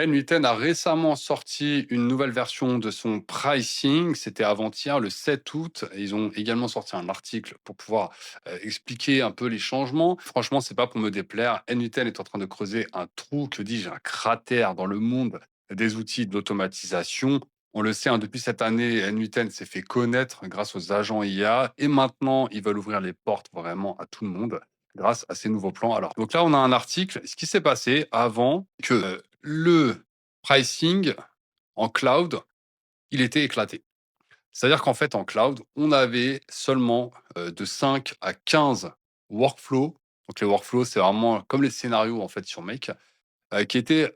N8N a récemment sorti une nouvelle version de son pricing, c'était avant-hier, le 7 août, et ils ont également sorti un article pour pouvoir, expliquer un peu les changements. Franchement, c'est pas pour me déplaire, N8N est en train de creuser un trou, que dis-je, un cratère dans le monde des outils d'automatisation. On le sait, hein, depuis cette année, N8N s'est fait connaître grâce aux agents IA et maintenant, ils veulent ouvrir les portes vraiment à tout le monde grâce à ces nouveaux plans. Alors, donc là, on a un article. Ce qui s'est passé avant que le pricing en cloud, il était éclaté. C'est-à-dire qu'en fait, en cloud, on avait seulement de 5 à 15 workflows. Donc, les workflows, c'est vraiment comme les scénarios en fait sur Make, qui étaient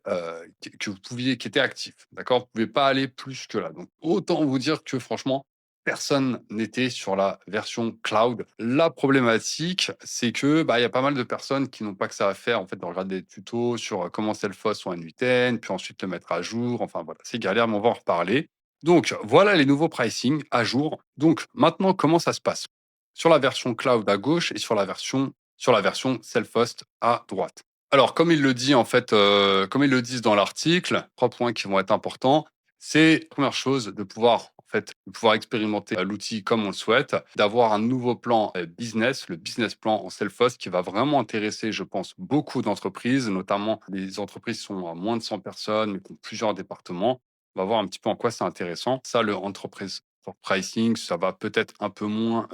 que vous pouviez, qui étaient actifs. D'accord, vous pouvez pas aller plus que là. Donc, autant vous dire que franchement, personne n'était sur la version cloud. La problématique, c'est que bah, il y a pas mal de personnes qui n'ont pas que ça à faire en fait de regarder des tutos sur comment Self-Host sur N8N, puis ensuite le mettre à jour. Enfin voilà, c'est galère, mais on va en reparler. Donc voilà les nouveaux pricing à jour. Donc maintenant, comment ça se passe sur la version cloud à gauche et sur la version Self-Host à droite. Alors, comme il le dit en fait, comme ils le disent dans l'article, 3 points qui vont être importants. C'est, première chose, de pouvoir en fait, de pouvoir expérimenter, l'outil comme on le souhaite, d'avoir un nouveau plan, business, le business plan en self-host qui va vraiment intéresser, je pense, beaucoup d'entreprises, notamment les entreprises qui sont à moins de 100 personnes, mais qui ont plusieurs départements. On va voir un petit peu en quoi c'est intéressant. Ça, le entreprise for pricing, ça va peut-être un peu moins,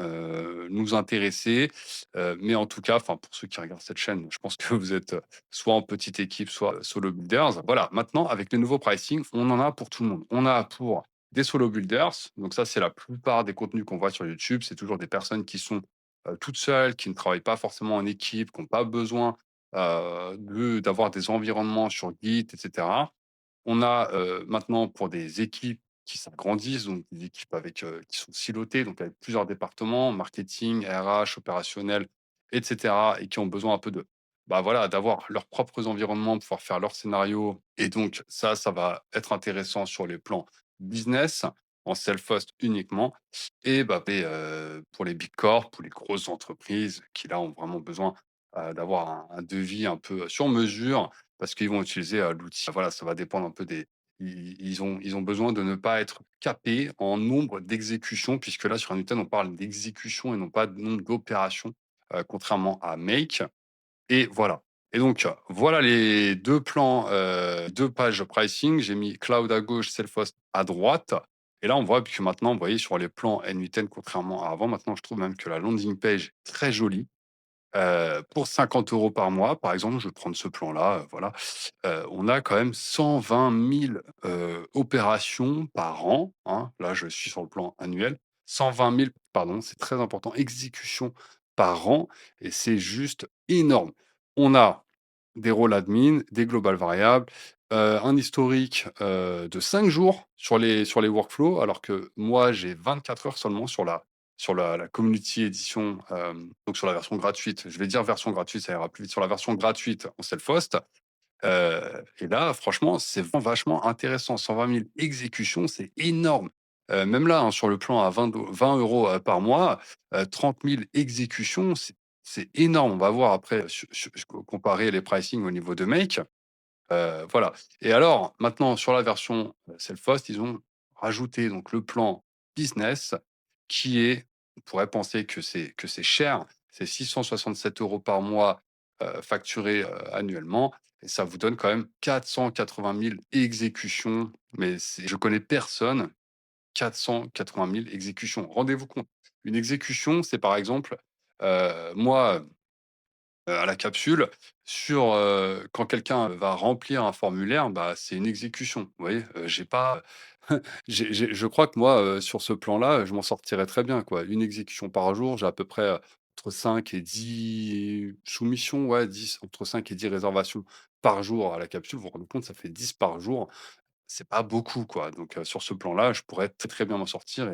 nous intéresser, mais en tout cas, enfin, pour ceux qui regardent cette chaîne, je pense que vous êtes, soit en petite équipe, soit solo builders. Voilà, maintenant, avec les nouveaux pricing, on en a pour tout le monde. On a pour des solo builders, donc ça, c'est la plupart des contenus qu'on voit sur YouTube. C'est toujours des personnes qui sont toutes seules, qui ne travaillent pas forcément en équipe, qui n'ont pas besoin d'avoir des environnements sur Git, etc. On a maintenant pour des équipes qui s'agrandissent, donc des équipes avec, qui sont silotées, donc avec plusieurs départements, marketing, RH, opérationnel, et cetera, et qui ont besoin un peu de, bah, voilà, d'avoir leurs propres environnements, pouvoir faire leurs scénarios, et donc ça va être intéressant sur les plans business, en self-host uniquement, et bah, pour les big corps, pour les grosses entreprises qui là ont vraiment besoin, d'avoir un devis un peu sur mesure parce qu'ils vont utiliser, l'outil. Voilà, ça va dépendre un peu des, ils ont besoin de ne pas être capés en nombre d'exécutions, puisque là, sur un Newton, on parle d'exécution et non pas de nombre d'opérations, contrairement à Make, et voilà. Et donc, voilà les 2 plans, 2 pages pricing. J'ai mis cloud à gauche, Self-Host à droite, et là, on voit que maintenant, vous voyez, sur les plans N8N, contrairement à avant, maintenant, je trouve même que la landing page est très jolie. Pour 50 € par mois, par exemple, je vais prendre ce plan-là, voilà. On a quand même 120 000 opérations par an, hein. Là, je suis sur le plan annuel. 120 000, pardon, c'est très important, exécutions par an, et c'est juste énorme. On a des rôles admin, des global variables, un historique, de 5 jours sur les workflows, alors que moi, j'ai 24 heures seulement sur la community edition, donc sur la version gratuite. Je vais dire version gratuite, ça ira plus vite. Sur la version gratuite en self-host, et là, franchement, c'est vraiment vachement intéressant. 120 000 exécutions, c'est énorme. Même là, hein, sur le plan à 20 €, par mois, 30 000 exécutions, c'est énorme. On va voir après comparer les pricing au niveau de Make. Voilà, et alors maintenant sur la version, Self-Host, ils ont rajouté donc le plan business qui est, on pourrait penser que c'est cher, c'est 667 € par mois, facturés, annuellement, et ça vous donne quand même 480 000 exécutions, mais je connais personne, 480 000 exécutions. Rendez-vous compte, une exécution, c'est par exemple, moi, à la capsule sur, quand quelqu'un va remplir un formulaire, bah, c'est une exécution. Vous voyez? J'ai pas je crois que moi, sur ce plan-là, je m'en sortirais très bien, quoi. Une exécution par jour, j'ai à peu près, entre 5 et 10 soumissions, ouais, 10, entre 5 et 10 réservations par jour à la capsule. Vous vous rendez compte, ça fait 10 par jour. C'est pas beaucoup, quoi. Donc, sur ce plan-là, je pourrais très, très bien m'en sortir,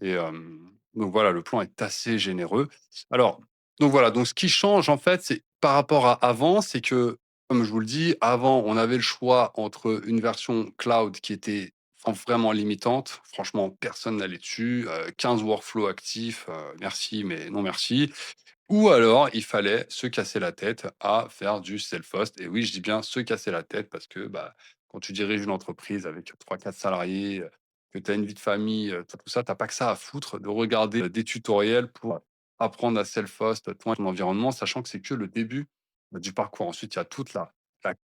donc voilà, le plan est assez généreux. Alors, donc voilà, donc ce qui change, en fait, c'est par rapport à avant, c'est que, comme je vous le dis, avant, on avait le choix entre une version cloud qui était vraiment limitante. Franchement, personne n'allait dessus, 15 workflows actifs, merci, mais non merci. Ou alors, il fallait se casser la tête à faire du self-host, et oui, je dis bien se casser la tête parce que, bah, quand tu diriges une entreprise avec 3 4 salariés, que tu as une vie de famille, tu tout ça, tu pas que ça à foutre de regarder, des tutoriels pour apprendre à self-host ton environnement, sachant que c'est que le début, du parcours. Ensuite, il y a toute la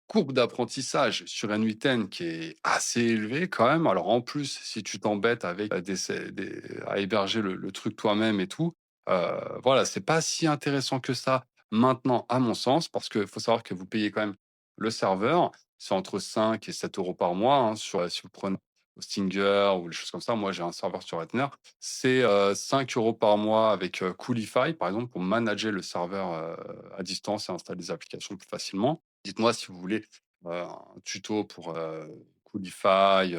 courbe d'apprentissage sur N8N qui est assez élevée quand même. Alors en plus, si tu t'embêtes avec, à héberger le truc toi-même et tout, voilà, c'est pas si intéressant que ça maintenant à mon sens, parce qu'il faut savoir que vous payez quand même le serveur. C'est entre 5 et 7 euros par mois, hein, si vous prenez Hostinger ou les choses comme ça. Moi, j'ai un serveur sur Ether. C'est, 5 € par mois avec, Coolify, par exemple, pour manager le serveur, à distance et installer des applications plus facilement. Dites-moi si vous voulez, un tuto pour, Coolify,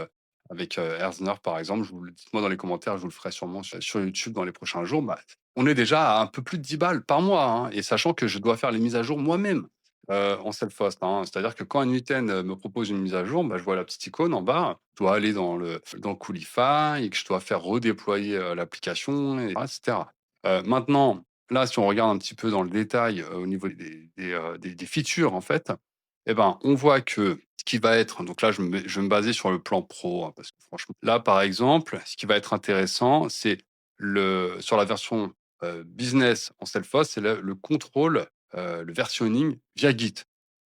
avec, Herzner, par exemple. Dites-moi dans les commentaires, je vous le ferai sûrement sur YouTube dans les prochains jours. Bah, on est déjà à un peu plus de 10 balles par mois, hein, et sachant que je dois faire les mises à jour moi-même, en self-host, hein. C'est-à-dire que quand un N8N, me propose une mise à jour, bah, je vois la petite icône en bas. Je dois aller dans Coolify et que je dois faire redéployer, l'application et cetera. Maintenant, là, si on regarde un petit peu dans le détail, au niveau des features, en fait, eh ben, on voit que ce qui va être donc là, je vais me baser sur le plan pro, hein, parce que franchement là, par exemple, ce qui va être intéressant, c'est sur la version, business en self-host, c'est le contrôle, le versionning via Git.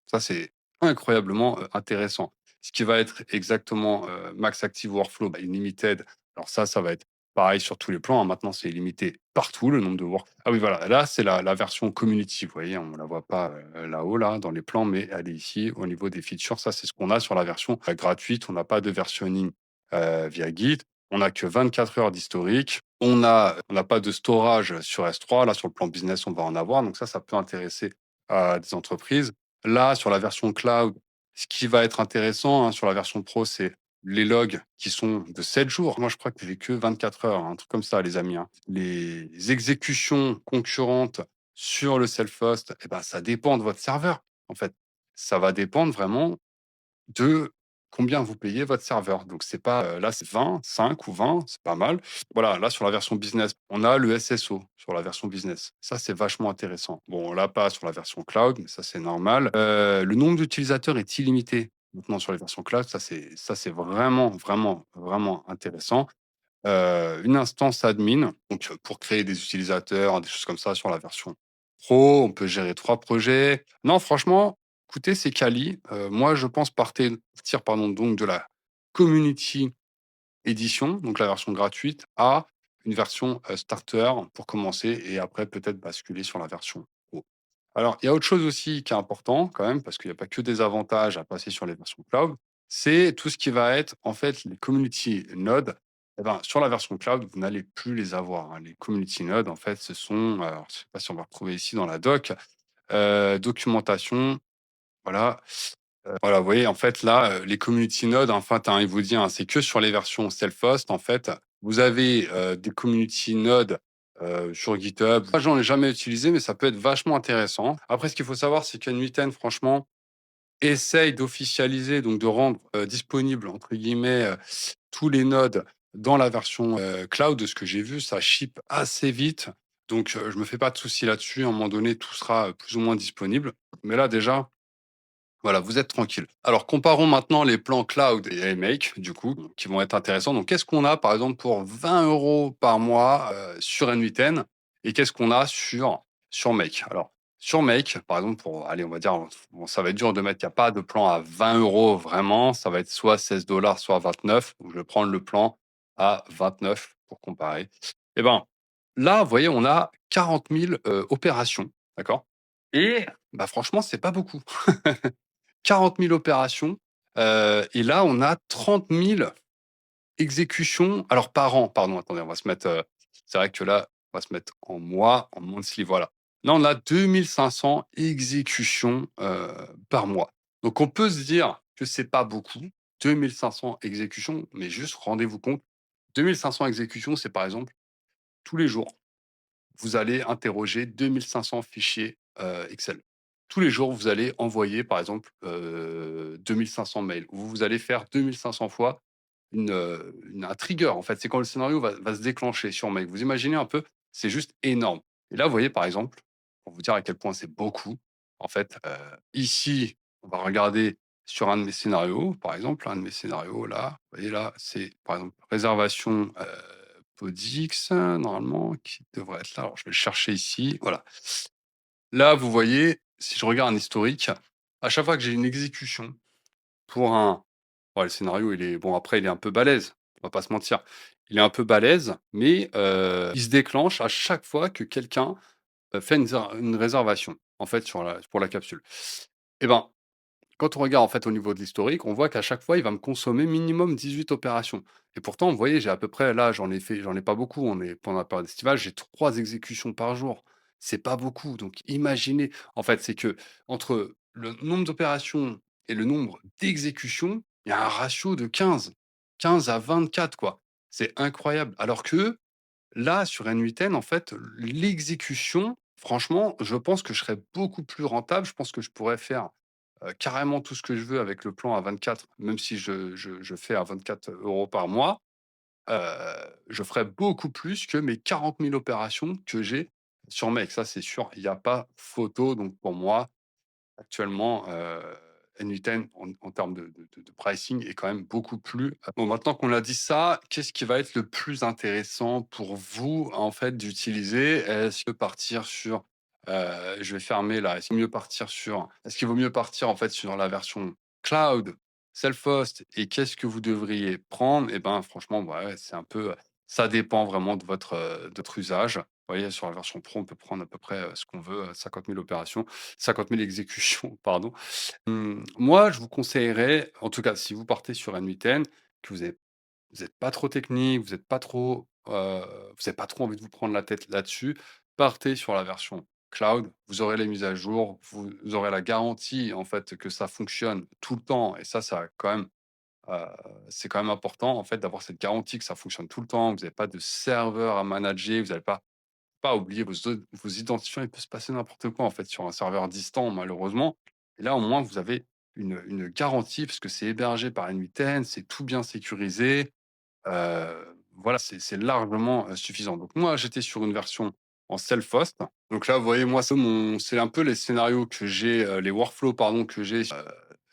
Ça, c'est incroyablement, intéressant. Ce qui va être exactement, Max Active Workflow, bah, Unlimited, alors ça va être pareil sur tous les plans, hein. Maintenant, c'est limité partout, le nombre de work ah oui, voilà, là, c'est la version community, vous voyez? On ne la voit pas, là-haut, là, dans les plans, mais elle est ici, au niveau des features. Ça, c'est ce qu'on a sur la version, gratuite. On n'a pas de versionning, via Git. On n'a que 24 heures d'historique. On n'a pas de storage sur S3. Là, sur le plan business, on va en avoir. Donc ça peut intéresser, des entreprises. Là, sur la version cloud, ce qui va être intéressant, hein, sur la version pro, c'est les logs qui sont de 7 jours. Moi, je crois que j'ai que 24 heures, un truc comme ça, les amis, hein. Les exécutions concurrentes sur le self-host, eh ben, ça dépend de votre serveur, en fait. Ça va dépendre vraiment de combien vous payez votre serveur. Donc c'est pas, là, c'est 20, 5 ou 20, c'est pas mal. Voilà, là, sur la version business, on a le SSO sur la version business. Ça, c'est vachement intéressant. Bon, là, pas sur la version cloud, mais ça, c'est normal. Le nombre d'utilisateurs est illimité maintenant sur les versions cloud. Ça, c'est vraiment, vraiment, vraiment intéressant. Une instance admin, donc pour créer des utilisateurs, des choses comme ça sur la version pro. On peut gérer 3 projets. Non, franchement, écoutez, c'est quali. Moi, je pense partir, pardon, donc de la community edition, donc la version gratuite, à une version, starter pour commencer et après peut-être basculer sur la version pro. Alors, il y a autre chose aussi qui est important quand même, parce qu'il n'y a pas que des avantages à passer sur les versions cloud, c'est tout ce qui va être en fait les community nodes. Eh ben, sur la version cloud, vous n'allez plus les avoir, hein. Les community nodes, en fait, ce sont, alors, je ne sais pas si on va retrouver ici dans la doc, documentation, voilà. Voilà, vous voyez, en fait, là, les community nodes, en fait, hein, il vous dit, hein, c'est que sur les versions self-host, en fait. Vous avez, des community nodes, sur GitHub. Moi, j'en ai jamais utilisé, mais ça peut être vachement intéressant. Après, ce qu'il faut savoir, c'est qu'N8N, franchement, essaye d'officialiser, donc de rendre, disponible, entre guillemets, tous les nodes dans la version, cloud. De ce que j'ai vu, ça ship assez vite. Donc, je me fais pas de soucis là-dessus. À un moment donné, tout sera, plus ou moins disponible. Mais là, déjà, voilà, vous êtes tranquille. Alors, comparons maintenant les plans cloud et iMake, du coup, qui vont être intéressants. Donc, qu'est-ce qu'on a, par exemple, pour 20 € par mois sur N8N et qu'est-ce qu'on a sur Make? Alors, sur Make, par exemple, allez, on va dire, bon, ça va être dur de mettre, il n'y a pas de plan à 20 € vraiment. Ça va être soit 16 $, soit 29. Donc, je vais prendre le plan à 29 pour comparer. Eh ben, là, vous voyez, on a 40 000 opérations. D'accord? Et bah, franchement, c'est pas beaucoup. 40 000 opérations, et là, on a 30 000 exécutions, alors par an, pardon, attendez, on va se mettre, c'est vrai que là, on va se mettre en mois, en monthly, voilà. Là, on a 2 500 exécutions, par mois. Donc on peut se dire que c'est pas beaucoup, 2 500 exécutions, mais juste rendez-vous compte, 2 500 exécutions, c'est par exemple tous les jours vous allez interroger 2 500 fichiers, Excel. Tous les jours, vous allez envoyer, par exemple, 2 500 mails, ou vous allez faire 2 500 fois un trigger, en fait. C'est quand le scénario va se déclencher sur mail. Vous imaginez un peu? C'est juste énorme. Et là, vous voyez, par exemple, pour vous dire à quel point c'est beaucoup, en fait, ici, on va regarder sur un de mes scénarios, par exemple, un de mes scénarios là, vous voyez là, c'est par exemple réservation, PODX normalement qui devrait être là. Alors je vais le chercher ici, voilà. Là, vous voyez, si je regarde un historique, à chaque fois que j'ai une exécution pour un ouais, le scénario, il est bon, après, il est un peu balèze, on va pas se mentir. Il est un peu balèze, mais il se déclenche à chaque fois que quelqu'un, fait une réservation, en fait, sur la pour la capsule. Et ben, quand on regarde, en fait, au niveau de l'historique, on voit qu'à chaque fois, il va me consommer minimum 18 opérations et pourtant, vous voyez, j'ai à peu près là, j'en ai pas beaucoup, on est pendant la période estivale, j'ai 3 exécutions par jour. C'est pas beaucoup, donc imaginez en fait, c'est que entre le nombre d'opérations et le nombre d'exécutions, il y a un ratio de 15 à 24 quoi. C'est incroyable. Alors que là, sur N8N, en fait, l'exécution, franchement, je pense que je serais beaucoup plus rentable. Je pense que je pourrais faire, carrément tout ce que je veux avec le plan à 24, même si je fais à 24 € par mois. Heu, je ferais beaucoup plus que mes 40 000 opérations que j'ai sur Make. Ça, c'est sûr, il y a pas photo. Donc pour moi, actuellement, N8N en termes de pricing est quand même beaucoup plus bon, maintenant qu'on a dit ça, qu'est-ce qui va être le plus intéressant pour vous, en fait, d'utiliser? Est-ce que partir sur, je vais fermer là. Est-ce qu'il vaut mieux partir, en fait, sur la version cloud, self-host et qu'est-ce que vous devriez prendre? Et ben, franchement, bah, ouais, c'est un peu, ça dépend vraiment de votre usage. Vous voyez, sur la version pro, on peut prendre à peu près, ce qu'on veut, 50 000 opérations. 50 000 exécutions, pardon. Moi, je vous conseillerais, en tout cas, si vous partez sur un 8N, que vous êtes pas trop technique, vous avez pas trop envie de vous prendre la tête là-dessus, partez sur la version cloud. Vous aurez les mises à jour, vous aurez la garantie, en fait, que ça fonctionne tout le temps et ça quand même, heu, c'est quand même important, en fait, d'avoir cette garantie que ça fonctionne tout le temps. Vous avez pas de serveur à manager, vous avez pas oublier vos identifiants, il peut se passer n'importe quoi, en fait, sur un serveur distant, malheureusement. Et là, au moins, vous avez une garantie parce que c'est hébergé par N8N, c'est tout bien sécurisé. Voilà, c'est largement, suffisant. Donc moi, j'étais sur une version en self-host. Donc là, vous voyez, moi, c'est un peu les scénarios que j'ai, les workflows, pardon, que j'ai,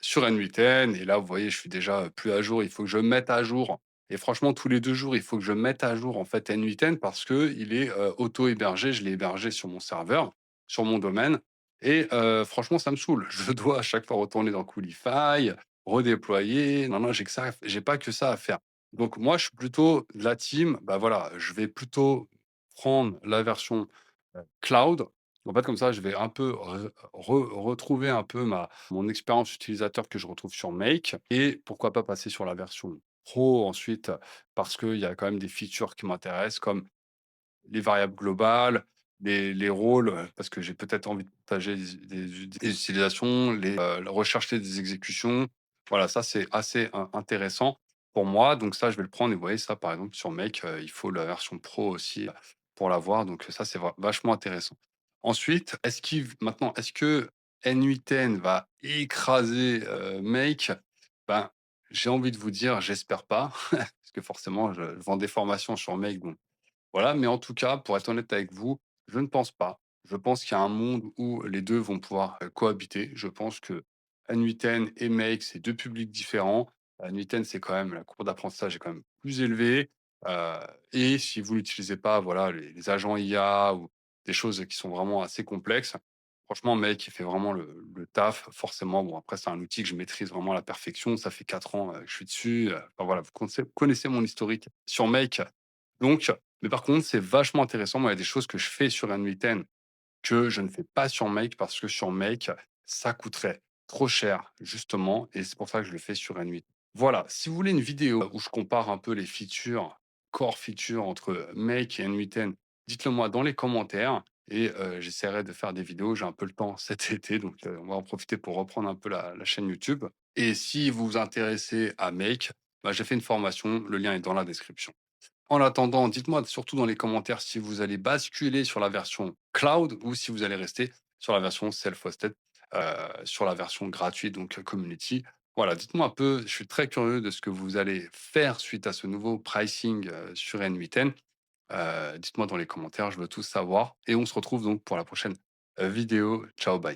sur N8N. Et là, vous voyez, je suis déjà, plus à jour. Il faut que je mette à jour et franchement, tous les 2 jours, il faut que je mette à jour, en fait, N8N parce qu'il est, auto-hébergé. Je l'ai hébergé sur mon serveur, sur mon domaine et franchement, ça me saoule. Je dois à chaque fois retourner dans Coolify, redéployer. Non, non, j'ai pas que ça à faire. Donc moi, je suis plutôt de la team, bah, voilà, je vais plutôt prendre la version, cloud. En fait, comme ça, je vais un peu retrouver un peu ma mon expérience utilisateur que je retrouve sur Make et pourquoi pas passer sur la version pro ensuite, parce qu'il y a quand même des features qui m'intéressent comme les variables globales, les rôles, parce que j'ai peut-être envie de partager des utilisations, rechercher des exécutions. Voilà, ça, c'est assez intéressant pour moi. Donc ça, je vais le prendre et vous voyez ça, par exemple, sur Make, il faut la version pro aussi, pour l'avoir. Donc ça, c'est vachement intéressant. Ensuite, est-ce que N8N va écraser, Make? Ben, j'ai envie de vous dire: «J'espère pas», parce que forcément, je vends des formations sur Make, donc voilà, mais en tout cas, pour être honnête avec vous, je ne pense pas. Je pense qu'il y a un monde où les 2 vont pouvoir, cohabiter. Je pense que N8N et Make, c'est 2 publics différents. N8N, c'est quand même la courbe d'apprentissage est quand même plus élevée, heu et si vous n'utilisez pas, voilà, les agents IA ou des choses qui sont vraiment assez complexes, franchement, Make, il fait vraiment le taf. Forcément, bon, après, c'est un outil que je maîtrise vraiment à la perfection. Ça fait 4 ans, que je suis dessus, enfin voilà, vous connaissez mon historique sur Make. Donc, mais par contre, c'est vachement intéressant. Moi, il y a des choses que je fais sur N8N que je ne fais pas sur Make parce que sur Make, ça coûterait trop cher, justement, et c'est pour ça que je le fais sur N8. Voilà, si vous voulez une vidéo où je compare un peu les features, core features entre Make et N8N, dites-le moi dans les commentaires et j'essaierai de faire des vidéos. J'ai un peu le temps cet été, donc on va en profiter pour reprendre un peu la chaîne YouTube. Et si vous vous intéressez à Make, bah, j'ai fait une formation, le lien est dans la description. En attendant, dites-moi surtout dans les commentaires si vous allez basculer sur la version cloud ou si vous allez rester sur la version self-hosted, sur la version gratuite, donc community. Voilà, dites-moi un peu, je suis très curieux de ce que vous allez faire suite à ce nouveau pricing, sur N8N. Dites-moi dans les commentaires, je veux tout savoir et on se retrouve donc pour la prochaine, vidéo. Ciao, bye.